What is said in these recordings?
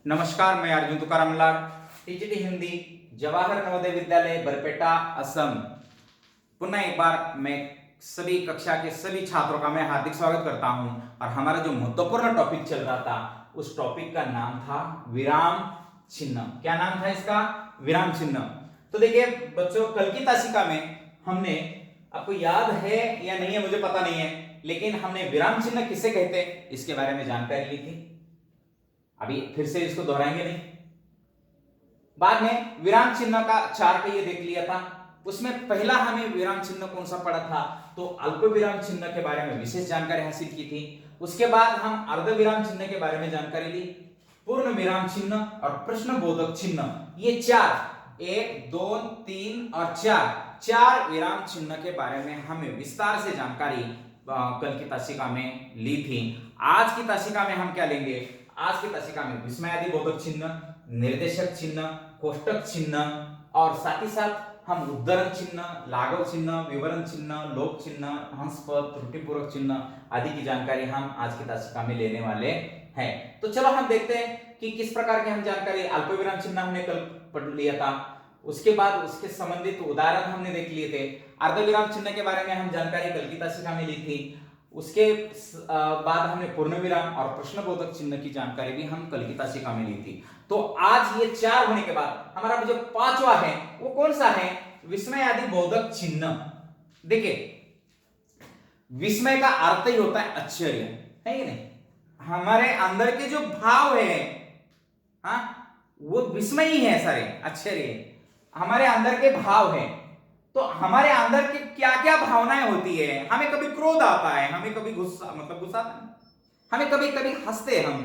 नमस्कार, मैं अर्जुन तुकाराम लाड, टीजीटी हिंदी, जवाहर नवोदय विद्यालय बरपेटा, असम। पुनः एक बार मैं सभी कक्षा के सभी छात्रों का मैं हार्दिक स्वागत करता हूं। और हमारा जो महत्वपूर्ण टॉपिक चल रहा था, उस टॉपिक का नाम था विराम चिन्ह। क्या नाम था इसका? विराम चिन्ह। तो देखिए बच्चों, कल की तासिका में हमने, आपको याद है या नहीं है मुझे पता नहीं है, लेकिन हमने विराम चिन्ह किसे कहते हैं इसके बारे में जानकारी ली थी। अभी फिर से इसको दोहराएंगे नहीं। बाद में विराम चिन्ह का चार्ट ये देख लिया था। उसमें पहला हमें विराम चिन्ह कौन सा पड़ा था? तो अल्प विराम चिन्ह के बारे में विशेष जानकारी हासिल की थी। उसके बाद हम अर्ध विराम चिन्ह के बारे में जानकारी ली, पूर्ण विराम चिन्ह और प्रश्न बोधक चिन्ह, ये चार, 1, 2, 3 और 4 विराम चिन्ह के बारे में हमें विस्तार से जानकारी कल की तासिका में ली थी। आज की तासिका में हम क्या लेंगे? आज की तासिका में विस्मयादि बोधक चिन्ह, निर्देशक चिन्ह, कोष्टक चिन्ह और साथ ही साथ हम उद्धरण चिन्ह, लाघव चिन्ह, विवरण चिन्ह, लोक चिन्ह, हंसपद, त्रुटिपूर्वक चिन्ह आदि की जानकारी हम आज की तासिका में लेने वाले हैं। तो चलो हम देखते हैं कि किस प्रकार की हम जानकारी। अल्प विराम चिन्ह हमने कल पढ़ लिया था, उसके बाद उसके संबंधित उदाहरण हमने देख लिए थे। अर्ध विराम चिन्ह के बारे में हम जानकारी कल की तासिका में ली थी। उसके बाद हमने पूर्ण विराम और प्रश्नबोधक चिन्ह की जानकारी भी हम कल की तासिका में ली थी। तो आज ये 4 होने के बाद हमारा जो 5वां है वो कौन सा है? विस्मय आदि बोधक चिन्ह। देखिए, विस्मय का अर्थ ही होता है आश्चर्य, है कि नहीं? हमारे अंदर के जो भाव है, हाँ, वो विस्मय ही है, सारे आश्चर्य हमारे अंदर के भाव है। तो हमारे अंदर की क्या क्या भावनाएं होती है? हमें कभी क्रोध आता है, हमें कभी गुस्सा, मतलब गुस्सा, हमें कभी कभी हंसते हम,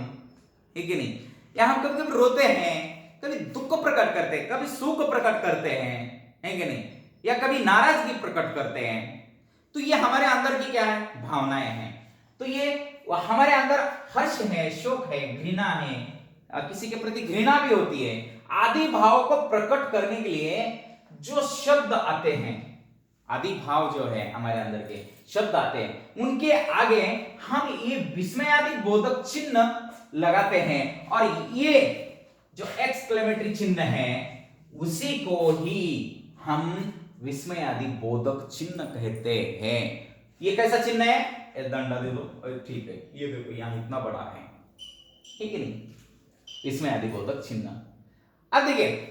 है कि नहीं? या हम कभी कभी रोते हैं, कभी दुख प्रकट करते हैं, कभी सुख प्रकट करते हैं, है कि नहीं? या कभी नाराजगी प्रकट करते हैं। तो ये हमारे अंदर की क्या है? भावनाएं हैं। तो ये हमारे अंदर हर्ष है, शोक है, घृणा है, किसी के प्रति घृणा भी होती है। आदि भाव को प्रकट करने के लिए जो शब्द आते हैं, आदि भाव जो है हमारे अंदर के शब्द आते हैं, उनके आगे हम ये विस्मयादि बोधक चिन्ह लगाते हैं। और ये जो एक्सक्लेमेटरी चिन्ह है, उसी को ही हम विस्मयादि बोधक चिन्ह कहते हैं। ये कैसा चिन्ह है? दंडा दे दो, ठीक है, ये देखो यहां इतना बड़ा है, ठीक है नहीं? विस्मयादि बोधक चिन्ह। अब देखिए,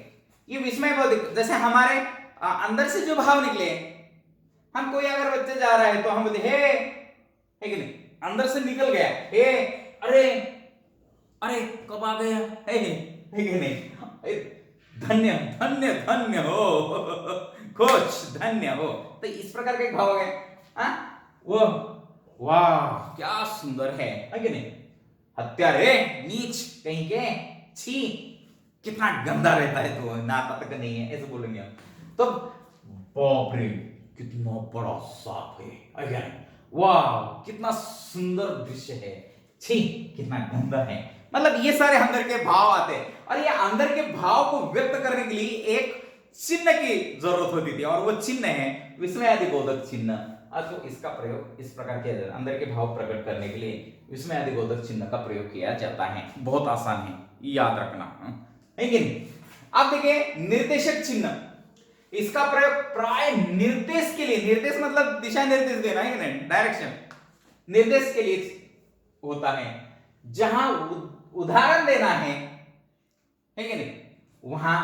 ये विस्मय बोधक, जैसे हमारे अंदर से जो भाव निकले, हम कोई अगर बच्चे जा रहा है तो हम बोलते हे, है कि नहीं? अंदर से निकल गया हे, अरे अरे कब आ गया, है कि नहीं? धन्य धन्य धन्य हो, खुश धन्य हो। तो इस प्रकार के भाव हो गए। वो वाह क्या सुंदर है कि नहीं? हत्यारे, नीच कहीं के, छी कितना गंदा रहता है, तो नाता तक नहीं है, ऐसे बोलेंगे हम। तो बाप रे कितना बड़ा सांप है, वाह कितना सुंदर दृश्य है, छी कितना गंदा है। मतलब ये सारे अंदर के भाव आते हैं, और ये अंदर के भाव को व्यक्त करने के लिए एक चिन्ह की जरूरत होती थी, और वो चिन्ह है विस्मयादि बोधक चिन्ह। तो इसका प्रयोग इस प्रकार किया जाता है, अंदर के भाव प्रकट करने के लिए विस्मयादि बोधक चिन्ह का प्रयोग किया जाता है। बहुत आसान है, याद रखना है कि नहीं? अब देखिए निर्देशक चिन्ह, इसका प्रयोग प्राय निर्देश के लिए, निर्देश मतलब दिशा निर्देश देना, है कि नहीं? डायरेक्शन, निर्देश के लिए होता है। जहां उदाहरण देना है कि नहीं, वहां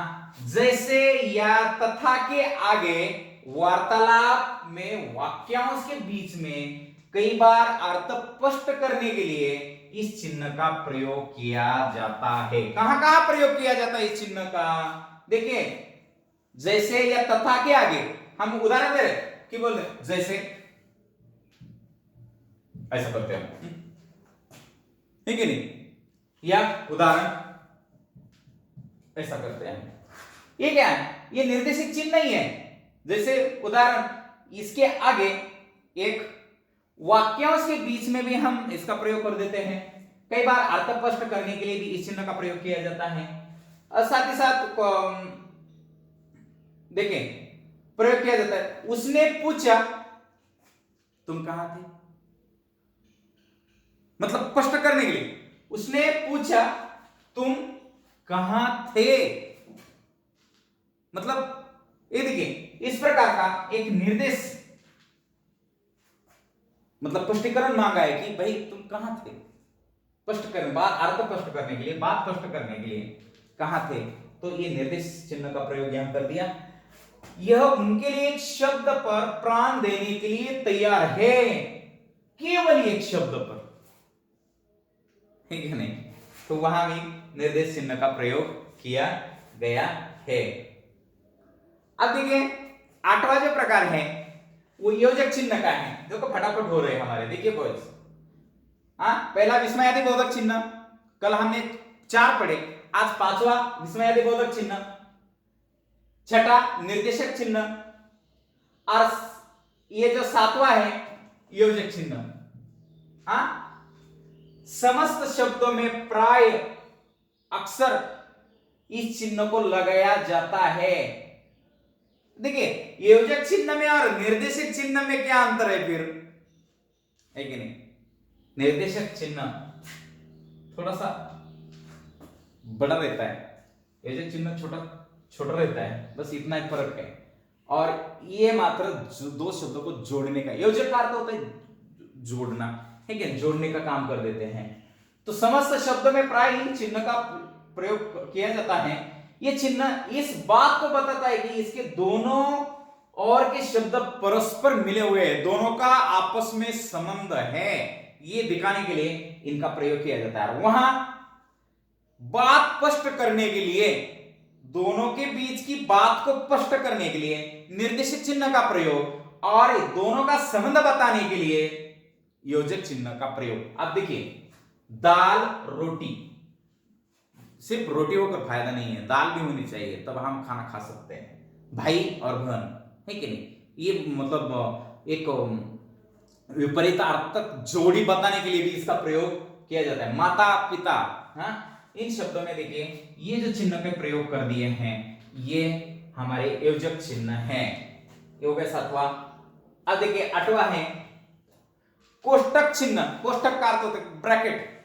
जैसे या तथा के आगे वार्तालाप में वाक्यांश के बीच में कई बार अर्थ स्पष्ट करने के लिए इस चिन्ह का प्रयोग किया जाता है। कहां कहां प्रयोग किया जाता है इस चिन्ह का? देखिए, जैसे या तथा के आगे हम उदाहरण दे रहे कि बोल रहे जैसे, ऐसा करते हैं, ठीक है नहीं? या उदाहरण ऐसा करते हैं। ये क्या है? ये निर्देशित चिन्ह नहीं है। जैसे उदाहरण, इसके आगे एक वाक्यांश के बीच में भी हम इसका प्रयोग कर देते हैं। कई बार अर्थ स्पष्ट करने के लिए भी इस चिन्ह का प्रयोग किया जाता है। और साथ ही साथ देखें, प्रयोग किया जाता है। उसने पूछा तुम कहां थे, मतलब स्पष्ट करने के लिए उसने पूछा तुम कहां थे, मतलब ये देखिए इस प्रकार का एक निर्देश, मतलब स्पष्टीकरण मांगा है कि भाई तुम कहां थे, स्पष्ट करने बात, अर्थ स्पष्ट करने के लिए, बात स्पष्ट करने के लिए कहां थे, तो ये निर्देश चिन्ह का प्रयोग यहां कर दिया। यह उनके लिए एक शब्द पर प्राण देने के लिए तैयार है, केवल एक शब्द पर, ठीक है नहीं, तो वहां भी निर्देश चिन्ह का प्रयोग किया गया है। अब देखिए आठवां जो प्रकार है वो योजक चिन्ह का है। देखो फटाफट हो रहे हैं हमारे, देखिए बॉयज, पहला विस्मयादि बोधक चिन्ह, कल हमने 4 पढ़े, आज 5वां विस्मयादि बोधक चिन्ह, छठा निर्देशक चिन्ह, और ये जो 7वां है योजक चिन्ह। समस्त शब्दों में प्राय अक्सर इस चिन्ह को लगाया जाता है। देखिए योजक चिन्ह में और निर्देशक चिन्ह में क्या अंतर है फिर, है कि नहीं? निर्देशक चिन्ह थोड़ा सा बड़ा रहता है, योजक चिन्ह छोटा छोटा रहता है, बस इतना ही फर्क है। और ये मात्र दो शब्दों को जोड़ने का, योजक का अर्थ होता है जोड़ना, ठीक है, जोड़ने का काम कर देते हैं। तो समस्त शब्दों में प्राय इन चिन्ह का प्रयोग किया जाता है। ये चिन्ह इस बात को बताता है कि इसके दोनों और के शब्द परस्पर मिले हुए हैं, दोनों का आपस में संबंध है, ये दिखाने के लिए इनका प्रयोग किया जाता है। वहां बात स्पष्ट करने के लिए, दोनों के बीच की बात को स्पष्ट करने के लिए निर्देशक चिन्ह का प्रयोग, और दोनों का संबंध बताने के लिए योजक चिन्ह का प्रयोग। अब देखिए दाल रोटी, सिर्फ रोटी होकर फायदा नहीं है, दाल भी होनी चाहिए, तब हम खाना खा सकते हैं। भाई और बहन, है कि नहीं, ये मतलब एक विपरीतार्थक जोड़ी बताने के लिए भी इसका प्रयोग किया जाता है। माता पिता, इन शब्दों में देखिए ये जो चिन्ह के प्रयोग कर दिए हैं ये हमारे योजक चिन्ह हैं। ये हो गया 7वां। अब देखिए 8वां है कोष्टक चिन्ह। कोष्टक का अर्थ होता है ब्रैकेट।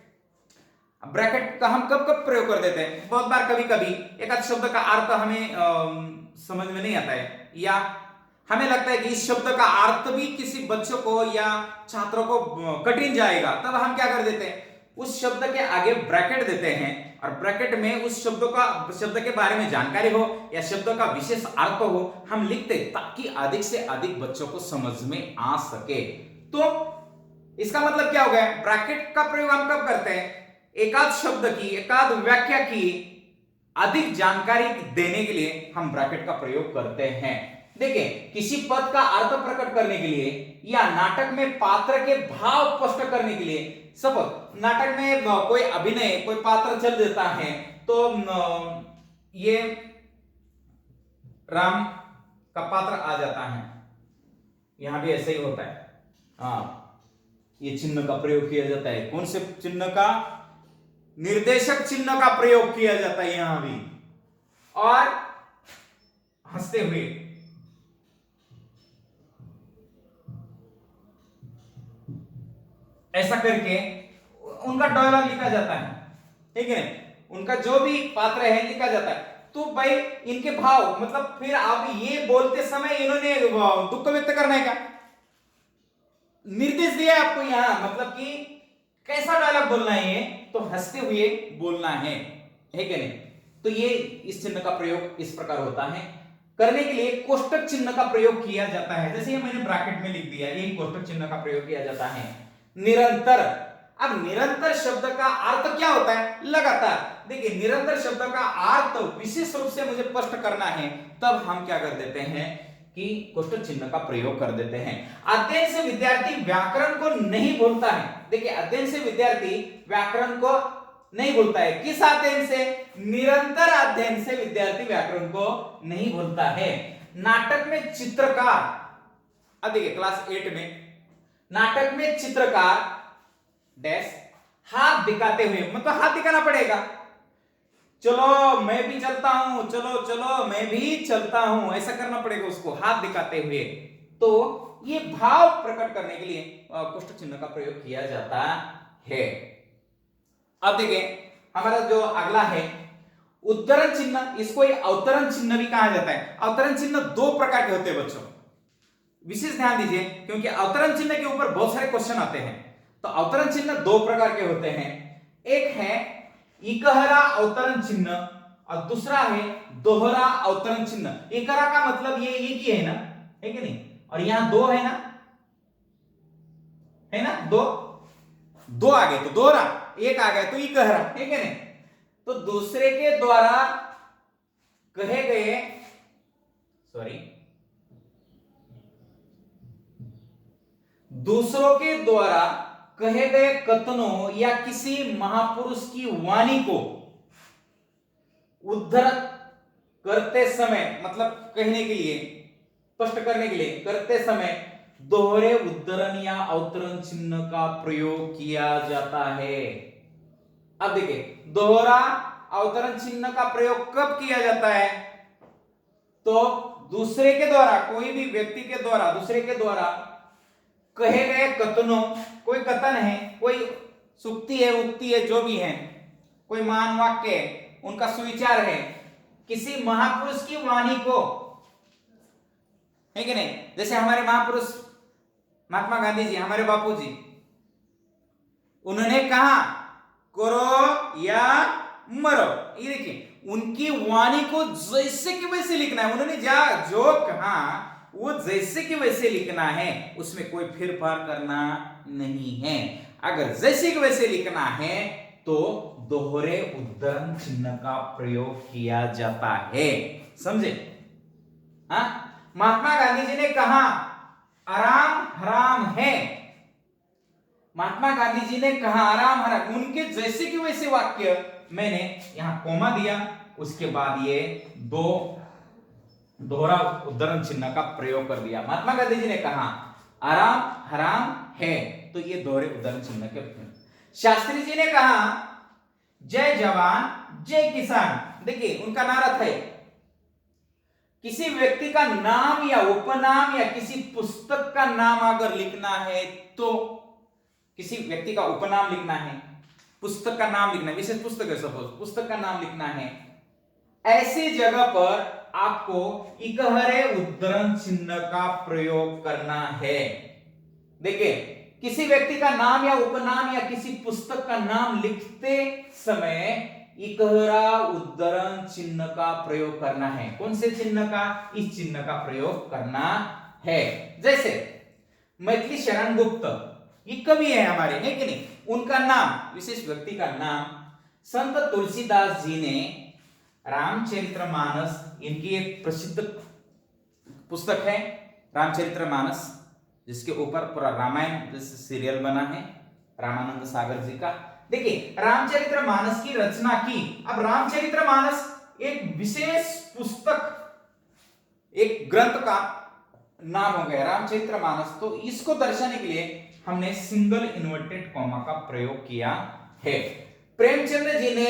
ब्रैकेट का हम कब कब प्रयोग कर देते हैं, बहुत बार कभी कभी एक आध शब्द का अर्थ हमें समझ में नहीं आता है, या हमें लगता है कि इस शब्द का अर्थ भी किसी बच्चों को या छात्रों को कठिन जाएगा, तब हम क्या कर देते हैं, उस शब्द के आगे ब्रैकेट देते हैं, और ब्रैकेट में उस शब्द के बारे में जानकारी हो या शब्द का विशेष अर्थ हो हम लिखते, ताकि अधिक से अधिक बच्चों को समझ में आ सके। तो इसका मतलब क्या हो गया, ब्रैकेट का प्रयोग हम कब करते हैं, एकाध शब्द की, एकाध व्याख्या की अधिक जानकारी देने के लिए हम ब्रैकेट का प्रयोग करते हैं। देखिए किसी पद का अर्थ प्रकट करने के लिए या नाटक में पात्र के भाव स्पष्ट करने के लिए, सपोज नाटक में कोई अभिनय, कोई पात्र चल देता है, तो ये राम का पात्र आ जाता है, यहां भी ऐसे ही होता है। ये चिन्ह का प्रयोग किया जाता है। कौन से चिन्ह का, निर्देशक चिन्ह का प्रयोग किया जाता है यहां भी। और हंसते हुए, ऐसा करके उनका डायलॉग लिखा जाता है, ठीक है, उनका जो भी पात्र है लिखा जाता है। तो भाई इनके भाव, मतलब फिर आप ये बोलते समय इन्होंने दुख व्यक्त करना है क्या, निर्देश दिया है आपको यहां, मतलब कि कैसा डायलॉग बोलना है, ये तो हंसते हुए बोलना है कि नहीं। तो ये इस चिन्ह का प्रयोग इस प्रकार होता है। करने के लिए कोष्टक चिन्ह का प्रयोग किया जाता है, जैसे ये मैंने ब्रैकेट में लिख दिया, ये कोष्टक चिन्ह का प्रयोग किया जाता है। निरंतर, अब निरंतर शब्द का अर्थ क्या होता है, लगातार। देखिए निरंतर शब्द का अर्थ विशेष रूप से मुझे स्पष्ट करना है, तब हम क्या कर देते हैं कि कोष्टक चिन्ह का प्रयोग कर देते हैं। अध्ययन से विद्यार्थी व्याकरण को नहीं भूलता है। देखिए अध्ययन से विद्यार्थी व्याकरण को नहीं भूलता है। किस अध्ययन से, निरंतर अध्ययन से विद्यार्थी व्याकरण को नहीं भूलता है। नाटक में चित्रकार, अब देखिए क्लास 8 में नाटक में चित्रकार डैश हाथ दिखाते हुए, मतलब हाथ दिखाना पड़ेगा, चलो मैं भी चलता हूं, चलो चलो मैं भी चलता हूं, ऐसा करना पड़ेगा उसको, हाथ दिखाते हुए। तो ये भाव प्रकट करने के लिए कोष्टक चिन्ह का प्रयोग किया जाता है। अब देखिए हमारा जो अगला है उद्धरण चिन्ह, इसको एक अवतरण चिन्ह भी कहा जाता है। अवतरण चिन्ह दो प्रकार के होते हैं बच्चों, विशेष ध्यान दीजिए, क्योंकि अवतरण चिन्ह के ऊपर बहुत सारे क्वेश्चन आते हैं। तो अवतरण चिन्ह दो प्रकार के होते हैं, एक है इकहरा अवतरण चिन्ह और दूसरा है दोहरा अवतरण चिन्ह। इकहरा का मतलब ये एक ही है ना, है कि नहीं, और यहां दो है ना, है ना, दो दो आ गए तो दोहरा, एक आ गया तो इकहरा, है कि नहीं। तो दूसरे के द्वारा कहे गए, सॉरी, दूसरों के द्वारा कहे गए कथनों या किसी महापुरुष की वाणी को उद्धृत करते समय, मतलब कहने के लिए, स्पष्ट करने के लिए करते समय दोहरे उद्धरण या अवतरण चिन्ह का प्रयोग किया जाता है। अब देखिए, दोहरा अवतरण चिन्ह का प्रयोग कब किया जाता है? तो दूसरे के द्वारा, कोई भी व्यक्ति के द्वारा, दूसरे के द्वारा कहे गए कथनों, कोई कथन है, कोई सुक्ति है, उक्ति है, जो भी है, कोई मान वाक्य है, उनका सुविचार है, किसी महापुरुष की वाणी को, है कि नहीं। जैसे हमारे महापुरुष महात्मा गांधी जी, हमारे बापू जी, उन्होंने कहा करो या मरो, ये देखिए, उनकी वाणी को जैसे कि वैसे लिखना है। उन्होंने जो कहा वो जैसे कि वैसे लिखना है, उसमें कोई फेरफार करना नहीं है। अगर जैसे कि वैसे लिखना है तो दोहरे उद्धरण चिन्ह का प्रयोग किया जाता है, समझे। हाँ, महात्मा गांधी जी ने कहा आराम हराम है, महात्मा गांधी जी ने कहा आराम हराम, उनके जैसे कि वैसे वाक्य मैंने यहां कोमा दिया, उसके बाद ये दो दोहरा उद्धरण चिन्ह का प्रयोग कर दिया। महात्मा गांधी जी ने कहा आराम हराम है, तो ये दोहरे उद्धरण चिन्ह के। शास्त्री जी ने कहा जय जवान जय किसान, देखिए उनका नारा था। किसी व्यक्ति का नाम या उपनाम या किसी पुस्तक का नाम अगर लिखना है, तो किसी व्यक्ति का उपनाम लिखना है, पुस्तक का नाम लिखना है, विशेष पुस्तक है, सपोज पुस्तक का नाम लिखना है, ऐसी जगह पर आपको इकहरे उद्धरण चिन्ह का प्रयोग करना है। देखिए, किसी व्यक्ति का नाम या उपनाम या किसी पुस्तक का नाम लिखते समय इकहरा उद्धरण चिन्ह का प्रयोग करना है। कौन से चिन्ह का? इस चिन्ह का प्रयोग करना है। जैसे मैथिली शरण गुप्त, ये कवि है हमारे, है कि नहीं, उनका नाम, विशेष व्यक्ति का नाम, संत तुलसीदास जी ने रामचरितमानस, इनकी एक प्रसिद्ध पुस्तक है रामचरितमानस, जिसके ऊपर पूरा रामायण जैसे सीरियल बना है रामानंद सागर जी का। देखिए, रामचरितमानस की रचना की। अब रामचरितमानस एक विशेष पुस्तक, एक ग्रंथ का नाम हो गया रामचरितमानस, तो इसको दर्शाने के लिए हमने सिंगल इन्वर्टेड कॉमा का प्रयोग किया है। प्रेमचंद्र जी ने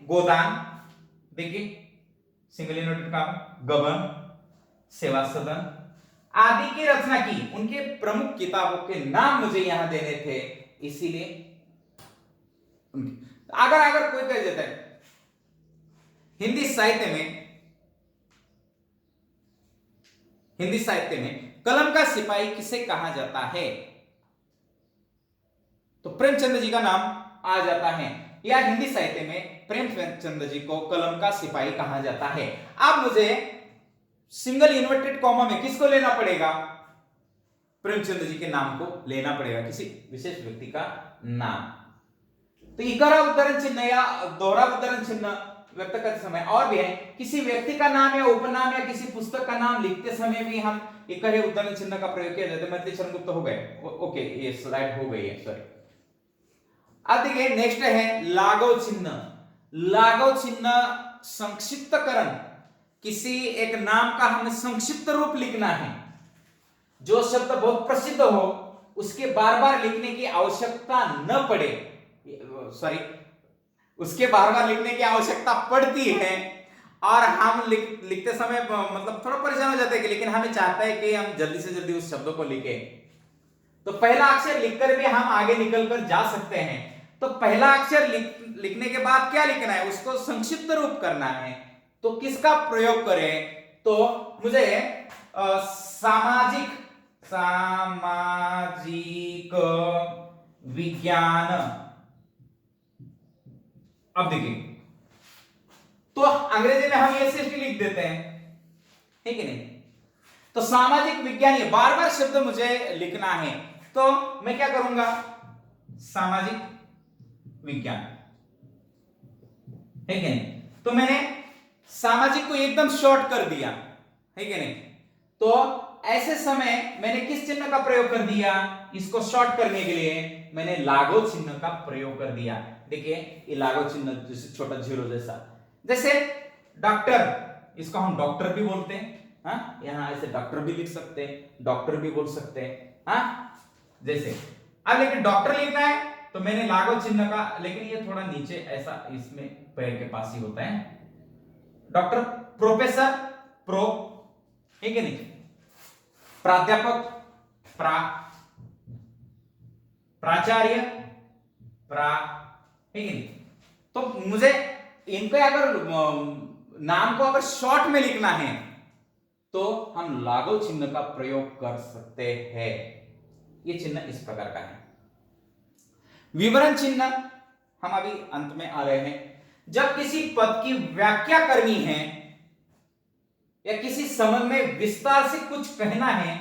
गोदान, देखिए सिंगल इन्वर्टेड कॉमा, गबन, सेवा सदन आदि की रचना की। उनके प्रमुख किताबों के नाम मुझे यहां देने थे, इसीलिए अगर कोई कह देता है हिंदी साहित्य में कलम का सिपाही किसे कहा जाता है, तो प्रेमचंद जी का नाम आ जाता है, या हिंदी साहित्य में प्रेमचंद जी को कलम का सिपाही कहा जाता है। अब मुझे सिंगल इन्वर्टेड कॉमा में किसको लेना पड़ेगा? प्रेमचंद जी के नाम को लेना पड़ेगा, किसी विशेष व्यक्ति का नाम। तो इकहरा उद्धरण चिन्ह या दोहरा उद्धरण चिन्ह व्यक्त करते समय और भी है, किसी व्यक्ति का नाम या उपनाम या किसी पुस्तक का नाम लिखते समय भी हम इकहरे उद्धरण चिन्ह का प्रयोग किया जाता है। मैथिली शरण गुप्त हो गए, ओके, ये स्लाइड हो गई है, सॉरी। अब देखिए नेक्स्ट है लागव चिन्ह। लागव चिन्ह संक्षिप्तकरण, किसी एक नाम का हमें संक्षिप्त रूप लिखना है, जो शब्द बहुत प्रसिद्ध हो उसके बार बार लिखने की आवश्यकता न पड़े, सॉरी उसके बार बार लिखने की आवश्यकता पड़ती है और हम लिखते समय मतलब थोड़ा परेशान हो जाते हैं, लेकिन हमें चाहता है कि हम जल्दी से जल्दी उस शब्दों को लिखें, तो पहला अक्षर लिखकर भी हम आगे निकलकर जा सकते हैं। तो पहला अक्षर लिखने के बाद क्या लिखना है, उसको संक्षिप्त रूप करना है। तो किसका प्रयोग करें, तो मुझे सामाजिक विज्ञान। अब देखिए, तो अंग्रेजी में हम एसएसटी लिख देते हैं, ठीक है नहीं। तो सामाजिक विज्ञान, ये बार बार शब्द मुझे लिखना है, तो मैं क्या करूंगा, सामाजिक विज्ञान, ठीक है नहीं। तो मैंने सामाजिक को एकदम शॉर्ट कर दिया, ठीक है नहीं। तो ऐसे समय मैंने किस चिन्ह का प्रयोग कर दिया, इसको शॉर्ट करने के लिए मैंने लागू चिन्ह का प्रयोग कर दिया। देखिए ये लागू चिन्ह जैसे छोटा जीरो जैसा, जैसे डॉक्टर, इसको हम डॉक्टर भी बोलते हैं, हाँ, यहां ऐसे डॉक्टर भी लिख सकते हैं, डॉक्टर भी बोल सकते हैं, हाँ, जैसे। अब लेकिन डॉक्टर लिखना है तो मैंने लागू चिन्ह का, लेकिन ये थोड़ा नीचे ऐसा इसमें पैर के पास ही होता है, डॉक्टर। प्रोफेसर, प्रो, ठीक है नहीं। प्राध्यापक, प्राचार्य, ठीक है नहीं। तो मुझे इनको अगर नाम को अगर शॉर्ट में लिखना है तो हम लागू चिन्ह का प्रयोग कर सकते हैं। ये चिन्ह इस प्रकार का है। विवरण चिन्ह हम अभी अंत में आ रहे हैं। जब किसी पद की व्याख्या करनी है या किसी संबंध में विस्तार से कुछ कहना है,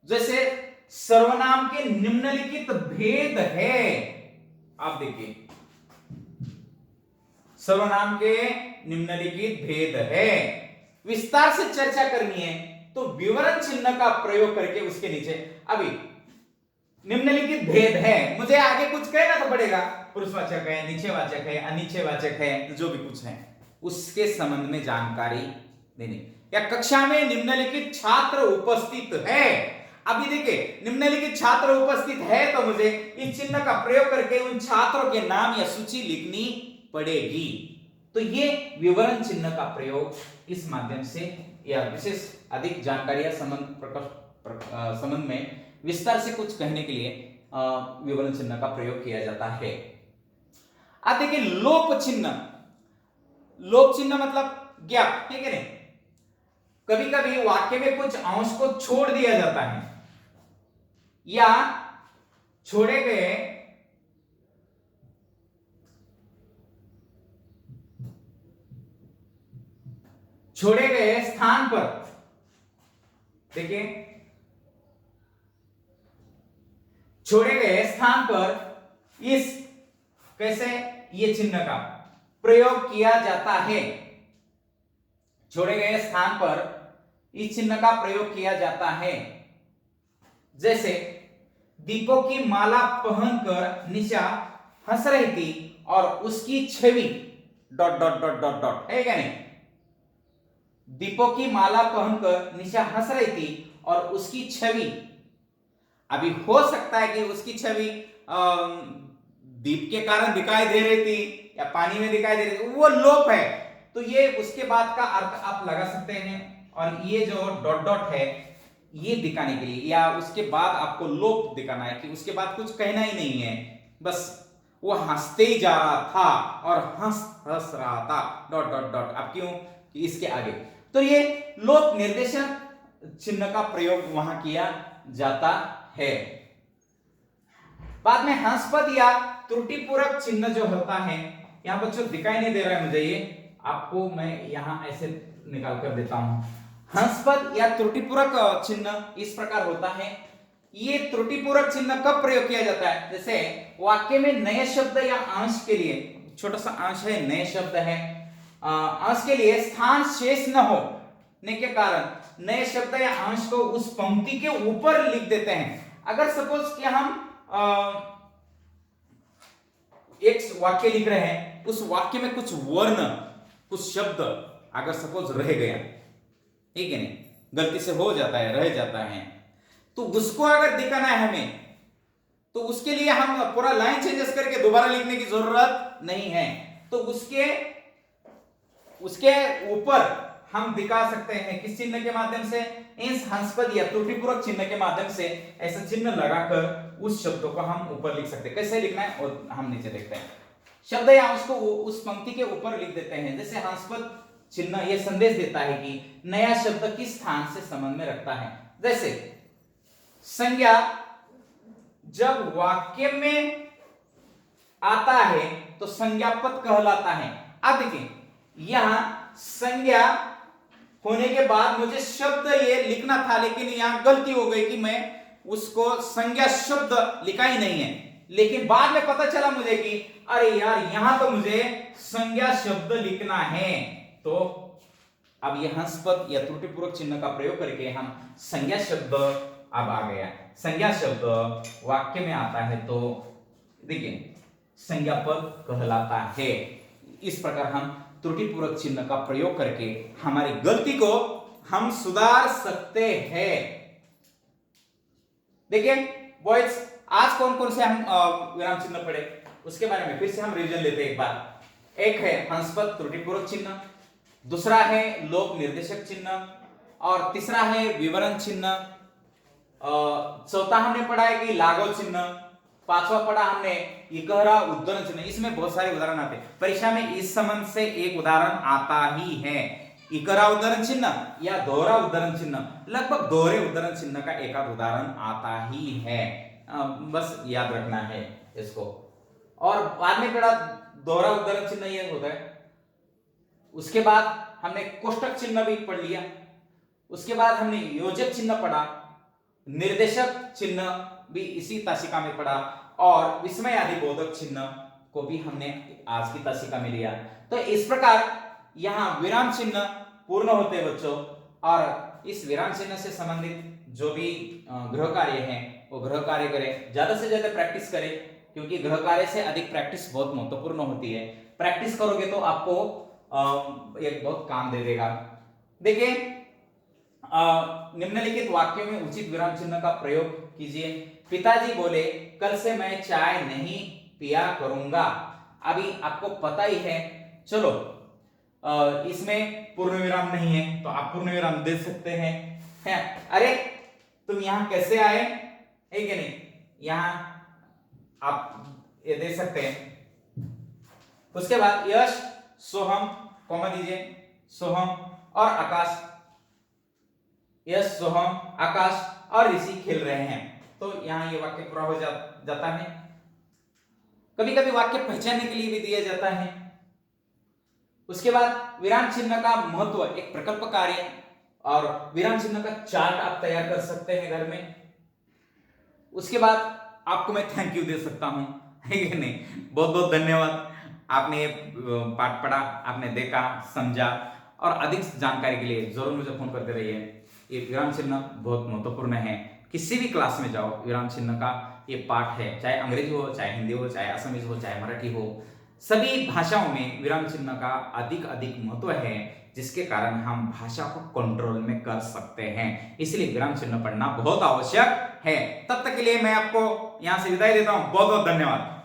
जैसे सर्वनाम के निम्नलिखित भेद है, आप देखिए सर्वनाम के निम्नलिखित भेद है, विस्तार से चर्चा करनी है, तो विवरण चिन्ह का प्रयोग करके उसके नीचे, अभी निम्नलिखित भेद है, मुझे आगे कुछ कहना तो पड़ेगा, पुरुषवाचक है, नीचेवाचक है, अनिचेवाचक है, जो भी कुछ है उसके संबंध में जानकारी देनी। या कक्षा में निम्नलिखित छात्र उपस्थित है, अभी देखिए निम्नलिखित छात्र उपस्थित है तो मुझे इस चिन्ह का प्रयोग करके उन छात्रों के नाम या सूची लिखनी पड़ेगी। तो ये विवरण चिन्ह का प्रयोग इस माध्यम से या विशेष अधिक जानकारी या संबंध में विस्तार से कुछ कहने के लिए विवरण चिन्ह का प्रयोग किया जाता है। अब देखिए लोप चिन्ह, लोप चिन्ह मतलब गैप, ठीक है नहीं। कभी कभी वाक्य में कुछ अंश को छोड़ दिया जाता है या छोड़े गए स्थान पर, देखिए छोड़े गए स्थान पर इस कैसे ये चिन्ह का प्रयोग किया जाता है, छोड़े गए स्थान पर इस चिन्ह का प्रयोग किया जाता है। जैसे दीपों की माला पहनकर निशा हंस रही थी और उसकी छवि dot dot dot dot dot, है क्या नहीं। दीपों की माला पहनकर निशा हंस रही थी और उसकी छवि, अभी हो सकता है कि उसकी छवि दीप के कारण दिखाई दे रही थी या पानी में दिखाई दे रही थी, वो लोप है। तो ये उसके बाद का अर्थ आप लगा सकते हैं, और ये जो डॉट डॉट है ये दिखाने के लिए, या उसके बाद आपको लोप दिखाना है कि उसके बाद कुछ कहना ही नहीं है, बस वो हंसते ही जा रहा था और हंस रहा था डॉट डॉट डॉट। अब क्यों, इसके आगे। तो ये लोप निर्देशन चिन्ह का प्रयोग वहां किया जाता है। बाद में हंसपद या त्रुटिपूरक चिन्ह जो होता है, यहां बच्चों दिखाई नहीं दे रहा है मुझे, ये आपको मैं यहां ऐसे निकाल कर देता हूं। हंसपद या त्रुटिपूरक चिन्ह इस प्रकार होता है। ये त्रुटिपूरक चिन्ह कब प्रयोग किया जाता है, जैसे वाक्य में नए शब्द या अंश के लिए, छोटा सा अंश है, नए शब्द है, अंश के लिए स्थान शेष न होने के कारण नए शब्द या अंश को उस पंक्ति के ऊपर लिख देते हैं। अगर सपोज कि हम एक वाक्य लिख रहे हैं, उस वाक्य में कुछ वर्ण, कुछ शब्द अगर सपोज रह गया, ठीक है नहीं, गलती से हो जाता है, रह जाता है, तो उसको अगर दिखाना है हमें, तो उसके लिए हम पूरा लाइन चेंजेस करके दोबारा लिखने की जरूरत नहीं है। तो उसके ऊपर हम दिखा सकते हैं किस चिन्ह के माध्यम से, इस हंसपद या त्रुटिपूर्वक चिन्ह के माध्यम से ऐसा चिन्ह लगाकर उस शब्द को हम ऊपर लिख सकते हैं। कैसे लिखना है और हम नीचे देखते हैं। शब्द या उसको उस पंक्ति के ऊपर लिख देते हैं। जैसे हंसपद चिन्ह यह संदेश देता है कि नया शब्द किस स्थान से संबंध में रखता है। जैसे संज्ञा जब वाक्य में आता है तो संज्ञा पद कहलाता है। अब देखिए यहां संज्ञा होने के बाद मुझे शब्द ये लिखना था, लेकिन यहां गलती हो गई कि मैं उसको संज्ञा शब्द लिखा ही नहीं है। लेकिन बाद में पता चला मुझे कि अरे यार यहां तो मुझे संज्ञा शब्द लिखना है। तो अब ये हंसपद या त्रुटिपूर्वक चिन्ह का प्रयोग करके हम संज्ञा शब्द अब आ गया। संज्ञा शब्द वाक्य में आता है तो देखिए संज्ञा पद कहलाता है। इस प्रकार हम त्रुटिपूर्वक चिन्ह का प्रयोग करके हमारी गलती को हम सुधार सकते हैं। देखिए बॉयज, आज कौन कौन से हम विराम चिन्ह पढ़े उसके बारे में फिर से हम रिवीजन लेते हैं एक बार। एक है हंसपद त्रुटिपूर्वक चिन्ह, दूसरा है लोक निर्देशक चिन्ह, और तीसरा है विवरण चिन्ह, चौथा हमने पढ़ा है कि लागू चिन्ह, पांचवा पढ़ा हमने इकहरा उद्धरण चिन्ह। इसमें बहुत सारे उदाहरण आते हैं। परीक्षा में इस संबंध से एक उदाहरण आता ही है, इकहरा उद्धरण चिन्ह या दोहरा उद्धरण चिन्ह। लगभग दोहरे उद्धरण चिन्ह का एक आध उदाहरण आता ही है, बस याद रखना है इसको। और बाद में पढ़ा दोहरा उद्धरण चिन्ह ये होता है। उसके बाद हमने कोष्टक चिन्ह भी पढ़ लिया। उसके बाद हमने योजक चिन्ह पढ़ा, निर्देशक चिन्ह भी इसी तासिका में पढ़ा, और विस्मय आदि बोधक चिन्ह को भी हमने आज की तासिका में लिया। तो इस प्रकार यहाँ विराम चिन्ह पूर्ण होते हैं बच्चों, और इस विराम चिन्ह से संबंधित जो भी गृह कार्य हैं वो गृह कार्य करें, ज्यादा से ज्यादा प्रैक्टिस करें, क्योंकि गृह कार्य से अधिक प्रैक्टिस बहुत महत्वपूर्ण होती है। प्रैक्टिस करोगे तो आपको एक बहुत काम दे देगा। देखिए निम्नलिखित वाक्य में उचित विराम चिन्ह का प्रयोग कीजिए। पिताजी बोले कल से मैं चाय नहीं पिया करूंगा। अभी आपको पता ही है, चलो इसमें पूर्ण विराम नहीं है तो आप पूर्ण विराम दे सकते हैं। अरे तुम यहां कैसे आए, है कि नहीं, यहां आप ये दे सकते हैं। उसके बाद यश सोहम, कॉमा दीजिए, सोहम और आकाश, यश सोहम आकाश और ऋषि खेल रहे हैं। तो यहां ये वाक्य पूरा हो जाता है। कभी कभी वाक्य पहचानने के लिए भी दिया जाता है। उसके बाद विराम चिन्ह का महत्व, एक प्रकल्प कार्य और विराम चिन्ह का चार्ट आप तैयार कर सकते हैं घर में। उसके बाद आपको मैं थैंक यू दे सकता हूं, है कि नहीं। बहुत बहुत धन्यवाद, आपने ये पाठ पढ़ा, आपने देखा, समझा, और अधिक जानकारी के लिए जरूर मुझे फोन करते रहिए। ये विराम चिन्ह बहुत महत्वपूर्ण है। किसी भी क्लास में जाओ, विराम चिन्ह का ये पाठ है, चाहे अंग्रेजी हो, चाहे हिंदी हो, चाहे असमीज हो, चाहे मराठी हो, सभी भाषाओं में विराम चिन्ह का अधिक महत्व है, जिसके कारण हम भाषा को कंट्रोल में कर सकते हैं। इसलिए विराम चिन्ह पढ़ना बहुत आवश्यक है। तब तक के लिए मैं आपको यहां से विदाई देता हूं। बहुत बहुत धन्यवाद।